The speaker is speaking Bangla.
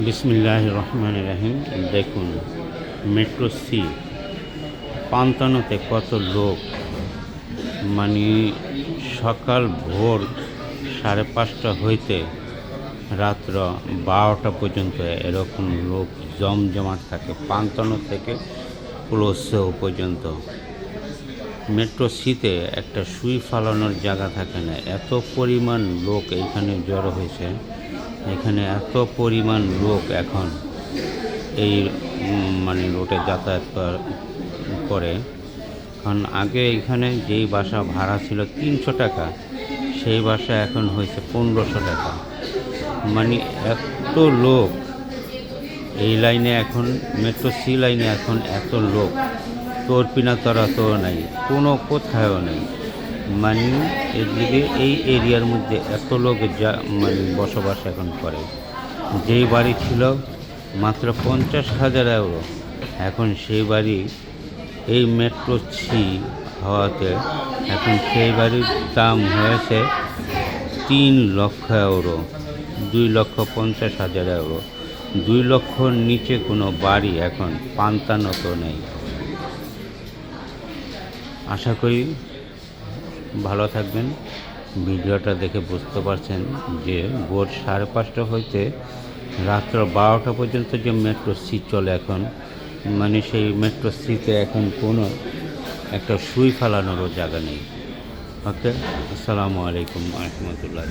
বিসমিল্লাহির রহমানির রহিম। দেখুন, মেট্রো সি পান্তানোতে কত লোক, মানে সকাল ভোর 5:30 হইতে রাত্র 12টা পর্যন্ত এরকম লোক জমজমাট থাকে, পান্তানো থেকে ক্লোজও পর্যন্ত। মেট্রো সিতে একটা সুই ফালানোর জায়গা থাকে না, এত পরিমাণ লোক এইখানে জড়ো হয়েছে। এখানে এত পরিমাণ লোক এখন এই মানে রোডে যাতায়াত করে। কারণ আগে এখানে যেই বাসা ভাড়া ছিল 300 টাকা, সেই বাসা এখন হয়েছে 1500 টাকা। মানে এত লোক এই লাইনে এখন, মেট্রো সি লাইনে এখন এত লোক, তোরপিনা তরা তো নাই, কোনো কোথাও নেই। মানে এদিকে এই এরিয়ার মধ্যে এত লোক মানে বসবাস এখন করে। যেই বাড়ি ছিল মাত্র 50,000 ইউরো, এখন সেই বাড়ি এই মেট্রো সি হওয়াতে এখন সেই বাড়ির দাম হয়েছে 3 লক্ষ ইউরো, 2,50,000 ইউরো। 2 লক্ষর নিচে কোনো বাড়ি এখন পান্তানত নেই। আশা করি ভালো থাকবেন। ভিডিওটা দেখে বুঝতে পারছেন যে ভোর 5:30 হইতে রাত্র 12টা পর্যন্ত যে মেট্রো সি চলে এখন, মানে সেই মেট্রো সিতে এখন কোনো একটা সুই ফেলানোরও জায়গা নেই। ওকে, আসসালামু আলাইকুম রহমতুল্লাহ।